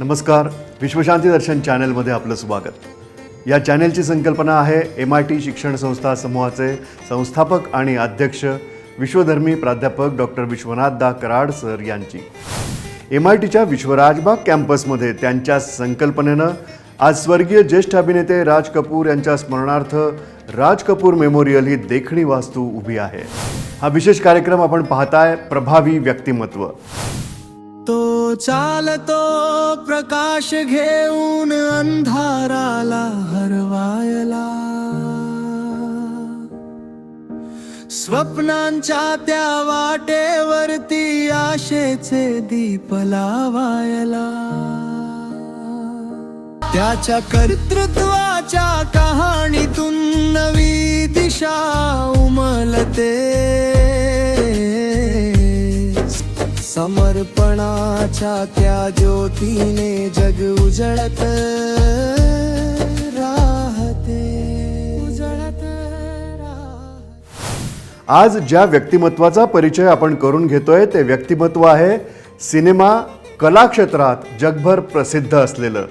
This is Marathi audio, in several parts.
नमस्कार, विश्वशांती दर्शन चॅनलमध्ये आपलं स्वागत। या चॅनलची संकल्पना आहे MIT शिक्षण संस्था समूहाचे संस्थापक आणि अध्यक्ष विश्वधर्मी प्राध्यापक डॉक्टर विश्वनाथ दा कराड सर यांची। MITच्या विश्वराजबाग कॅम्पसमध्ये त्यांच्या संकल्पनेनं आज स्वर्गीय ज्येष्ठ अभिनेते राज कपूर यांच्या स्मरणार्थ राज कपूर मेमोरियल ही देखणी वास्तू उभी आहे। हा विशेष कार्यक्रम आपण पाहताय प्रभावी व्यक्तिमत्व। तो चालतो प्रकाश घेऊन अंधाराला हरवायला, स्वप्नांच्या त्या वाटेवरती आशेचे दीप लावायला, त्याच्या कर्तृत्वाच्या कहाणीतून नवी दिशा उमलते, समर्पणाच्या त्या ज्योतीने जग उजळत राहते, उजळत राहते। आज ज्या व्यक्तिमत्वाचा परिचय आपण करून घेतोय ते व्यक्तिमत्व आहे सिनेमा कला क्षेत्रात जगभर प्रसिद्ध असलेलं,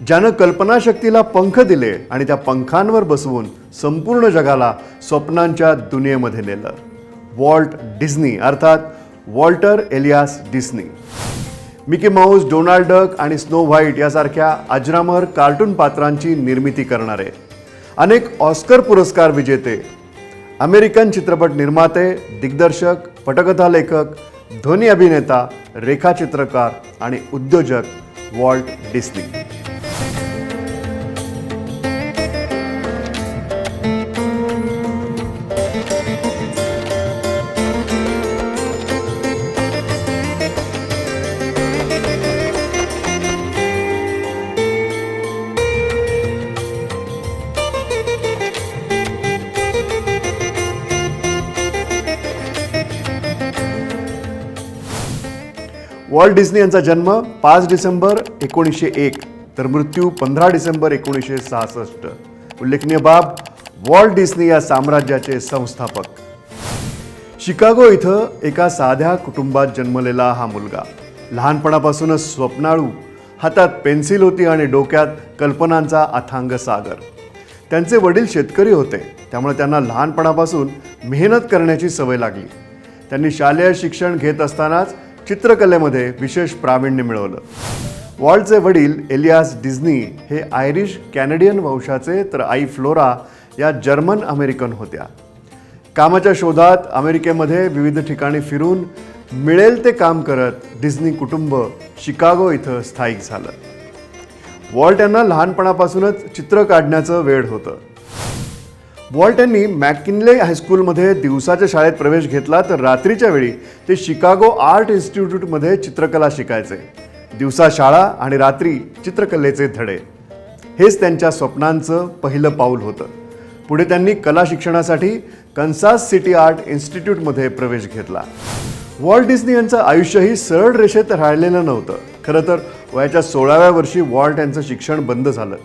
ज्यानं कल्पनाशक्तीला पंख दिले आणि त्या पंखांवर बसवून संपूर्ण जगाला स्वप्नांच्या दुनियेमध्ये नेलं। वॉल्ट डिस्नी अर्थात Walter Elias Disney. Mickey Mouse, Donald Duck आणि स्नो व्हाईट यासारख्या अजरामर कार्टून पात्रांची निर्मिती करणारे, अनेक ऑस्कर पुरस्कार विजेते, अमेरिकन चित्रपट निर्माते, दिग्दर्शक, पटकथा लेखक, ध्वनी अभिनेता, रेखाचित्रकार आणि उद्योजक वॉल्ट डिस्नी। वॉल्ट डिस्नी यांचा जन्म 5 डिसेंबर 1901 तर मृत्यू 15 डिसेंबर 1966। उल्लेखनीय बाब, वॉल्ट डिस्नी या साम्राज्याचे संस्थापक। शिकागो इथं एका साध्या कुटुंबात जन्मलेला हा मुलगा लहानपणापासूनच स्वप्नाळू, हातात पेन्सिल होती आणि डोक्यात कल्पनांचा अथांग सागर। त्यांचे वडील शेतकरी होते, त्यामुळे त्यांना लहानपणापासून मेहनत करण्याची सवय लागली। त्यांनी शालेय शिक्षण घेत असतानाच चित्रकलेमध्ये विशेष प्रावीण्य मिळवलं। वॉल्टचे वडील एलियास डिस्नी हे आयरिश कॅनेडियन वंशाचे तर आई फ्लोरा या जर्मन अमेरिकन होत्या। कामाच्या शोधात अमेरिकेमध्ये विविध ठिकाणी फिरून मिळेल ते काम करत डिस्नी कुटुंब शिकागो इथं स्थायिक झालं। वॉल्ट यांना लहानपणापासूनच चित्र काढण्याचं वेड होतं। वॉल्ट यांनी मॅकिनले हायस्कूलमध्ये दिवसाच्या शाळेत प्रवेश घेतला, तर रात्रीच्या वेळी ते शिकागो आर्ट इन्स्टिट्यूटमध्ये चित्रकला शिकायचे। दिवसा शाळा आणि रात्री चित्रकलेचे धडे, हेच त्यांच्या स्वप्नांचं पहिलं पाऊल होतं। पुढे त्यांनी कला शिक्षणासाठी कन्सास सिटी आर्ट इन्स्टिट्यूटमध्ये प्रवेश घेतला। वॉल्ट डिस्नी यांचं आयुष्यही सरळ रेषेत राहिलेलं नव्हतं। खरं तर वयाच्या 16व्या वर्षी वॉल्ट यांचं शिक्षण बंद झालं।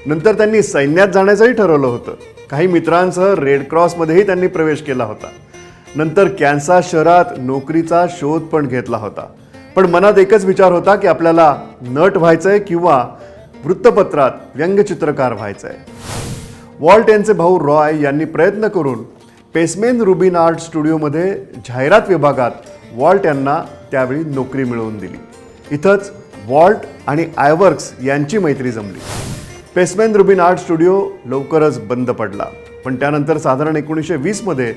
नंतर त्यांनी सैन्यात जाण्याचंही ठरवलं होतं। काही मित्रांसह रेड क्रॉसमध्येही त्यांनी प्रवेश केला होता। नंतर कॅन्सास शहरात नोकरीचा शोध पण घेतला होता, पण मनात एकच विचार होता की आपल्याला नट व्हायचंय किंवा वृत्तपत्रात व्यंगचित्रकार व्हायचंय। वॉल्ट यांचे भाऊ रॉय यांनी प्रयत्न करून पेसमेन रुबिन आर्ट स्टुडिओमध्ये जाहिरात विभागात वॉल्ट यांना त्यावेळी नोकरी मिळवून दिली। इथंच वॉल्ट आणि आयवर्क्स यांची मैत्री जमली। पेसमेन रुबिन आर्ट स्टुडिओ लवकरच बंद पडला, पण त्यानंतर साधारण 1920 मध्ये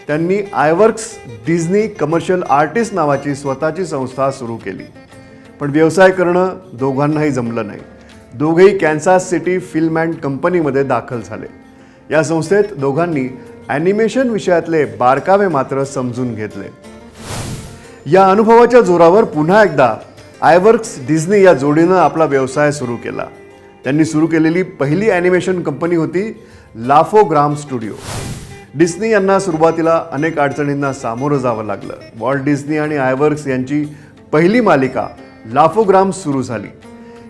त्यांनी आयवर्क्स डिस्नी कमर्शियल आर्टिस्ट नावाची स्वतःची संस्था सुरू केली। पण व्यवसाय करणं दोघांनाही जमलं नाही। दोघेही कॅन्सास सिटी फिल्म अँड कंपनीमध्ये दाखल झाले। या संस्थेत दोघांनी ॲनिमेशन विषयातले बारकावे मात्र समजून घेतले। या अनुभवाच्या जोरावर पुन्हा एकदा आयवर्क्स डिस्नी या जोडीनं आपला व्यवसाय सुरू केला। त्यांनी सुरू केलेली पहिली ॲनिमेशन कंपनी होती लाफोग्राम स्टुडिओ। डिस्नी यांना सुरुवातीला अनेक अडचणींना सामोरं जावं लागलं। वॉल्ट डिस्नी आणि आयवर्क्स यांची पहिली मालिका लाफोग्राम सुरू झाली।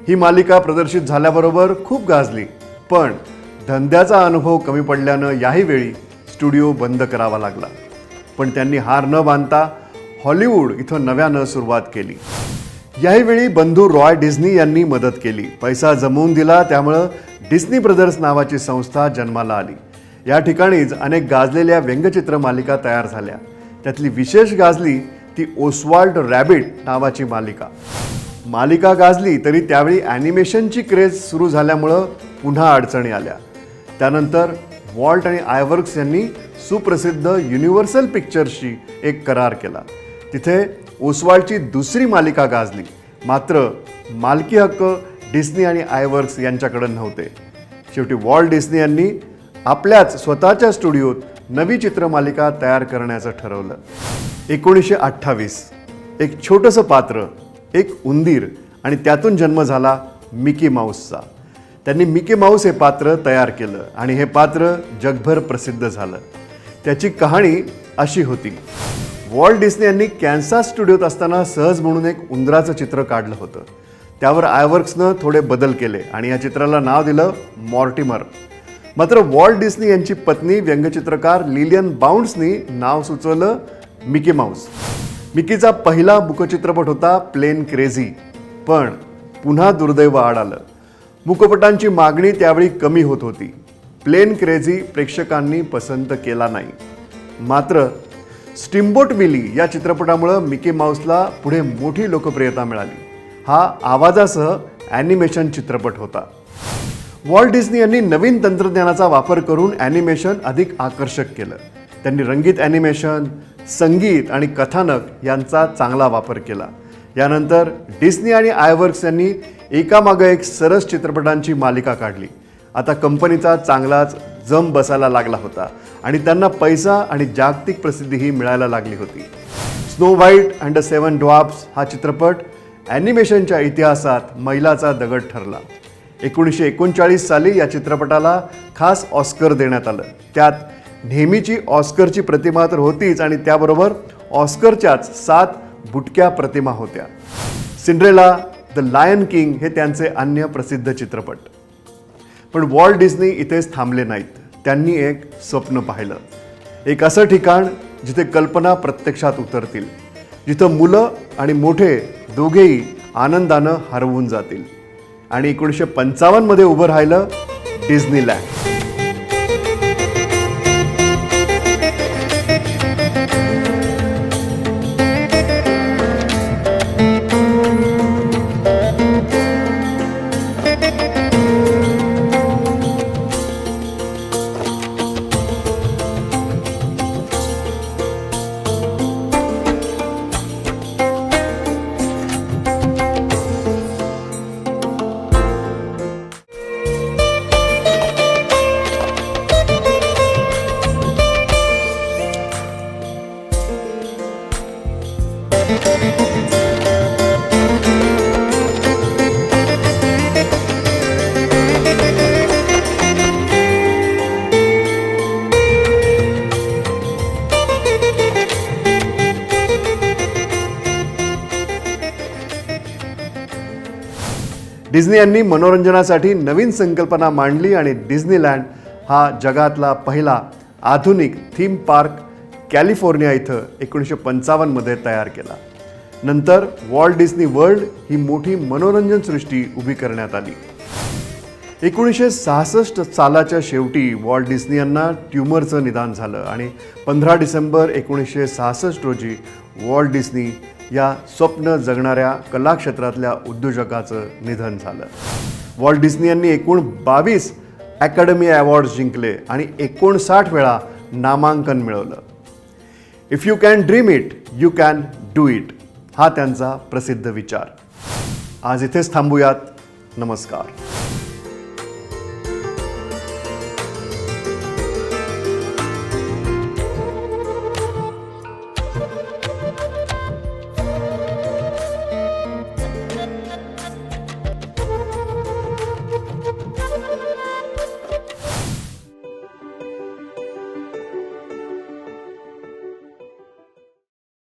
ही मालिका प्रदर्शित झाल्याबरोबर खूप गाजली, पण धंद्याचा अनुभव कमी पडल्यानं याही वेळी स्टुडिओ बंद करावा लागला। पण त्यांनी हार न बांधता हॉलिवूड इथं नव्यानं सुरुवात केली। याही बंधू रॉय डिस्नी यांनी मदत केली. पैसा जमवून दिला, त्यामुळं डिस्नी ब्रदर्स नावाची संस्था जन्माला आली. या ठिकाणीच अनेक गाजलेल्या व्यंगचित्र मालिका तयार झाल्या. त्यातली विशेष गाजली ती ओस्वाल्ड रॅबिट नावाची मालिका गाजली तरी त्यावेळी ॲनिमेशनची क्रेज सुरू झाल्यामुळं पुन्हा अडचणी आल्या. त्यानंतर वॉल्ट आणि आयवर्क्स यांनी सुप्रसिद्ध युनिव्हर्सल पिक्चर्सशी एक करार केला. तिथे ओस्वाल्डची दुसरी मालिका गाजली. मात्र मालकी हक्क डिस्नी आणि आयवर्क्स यांच्याकडे नव्हते. शेवटी वॉल्ट डिस्नी यांनी आपल्याच स्वतःच्या स्टुडिओत नवी चित्रमालिका तयार करण्याचं ठरवलं. 1928 एक छोटंसं पात्र, एक उंदीर आणि त्यातून जन्म झाला मिकी माऊसचा. त्यांनी मिकी माऊस हे पात्र तयार केलं आणि हे पात्र जगभर प्रसिद्ध झालं. त्याची कहाणी अशी होती. वॉल्ट डिस्नी यांनी कॅन्सास स्टुडिओत असताना सहज म्हणून एक उंदराचं चित्र काढलं होतं. त्यावर आयवर्क्सनं थोडे बदल केले आणि या चित्राला नाव दिलं मॉर्टिमर. मात्र वॉल्ट डिस्नी यांची पत्नी व्यंगचित्रकार लिलियन बाउंड्सनी नाव सुचवलं मिकी माऊस. मिकीचा पहिला मूकचित्रपट होता प्लेन क्रेझी, पण पुन्हा दुर्दैव आड आलं. मूकपटांची मागणी त्यावेळी कमी होत होती. प्लेन क्रेझी प्रेक्षकांनी पसंत केला नाही. मात्र स्टीमबोट विली या चित्रपटामुळं मिकी माऊसला पुढे मोठी लोकप्रियता मिळाली. हा आवाजासह ॲनिमेशन चित्रपट होता. वॉल्ट डिस्नी यांनी नवीन तंत्रज्ञानाचा वापर करून ॲनिमेशन अधिक आकर्षक केलं. त्यांनी रंगीत ॲनिमेशन, संगीत आणि कथानक यांचा चांगला वापर केला. यानंतर डिस्नी आणि आयवर्क्स यांनी एकामागं एक सरस चित्रपटांची मालिका काढली. आता कंपनीचा चांगलाच जम बसायला लागला होता आणि त्यांना पैसा आणि जागतिक प्रसिद्धीही मिळायला लागली होती. Snow white and the seven dwarfs हा चित्रपट ॲनिमेशनच्या इतिहासात मैलाचा दगड ठरला. 1939 साली या चित्रपटाला खास ऑस्कर देण्यात आलं. त्यात नेहमीची ऑस्करची प्रतिमा तर होतीच आणि त्याबरोबर ऑस्करच्याच 7 बुटक्या प्रतिमा होत्या. सिंड्रेला, द लायन किंग हे त्यांचे अन्य प्रसिद्ध चित्रपट. पण वॉल्ट डिस्नी इथेच थांबले नाहीत. त्यांनी एक स्वप्न पाहिलं. एक असं ठिकाण जिथे कल्पना प्रत्यक्षात उतरतील, जिथं मुलं आणि मोठे दोघेही आनंदानं हरवून जातील. आणि 1955 मध्ये उभं राहिलं डिस्नीलँड. डिस्नी यांनी मनोरंजनासाठी नवीन संकल्पना मांडली आणि डिस्नीलँड हा जगातला पहिला आधुनिक थीम पार्क कॅलिफोर्निया इथं 1955 मध्ये तयार केला. नंतर वॉल्ट डिस्नी वर्ल्ड ही मोठी मनोरंजन सृष्टी उभी करण्यात आली. 1966 सालाच्या शेवटी वॉल्ट डिस्नी यांना ट्यूमरचं निदान झालं आणि 15 डिसेंबर 1966 रोजी वॉल्ट डिस्नी या स्वप्न जगणाऱ्या कला क्षेत्रातल्या उद्योजकाचं निधन झालं. वॉल्ट डिस्नी यांनी एकूण 22 अकॅडमी अवॉर्ड्स जिंकले आणि 59 वेळा नामांकन मिळवलं. If you can dream it, you can do it हा त्यांचा प्रसिद्ध विचार. आज इथेच थांबूयात. नमस्कार.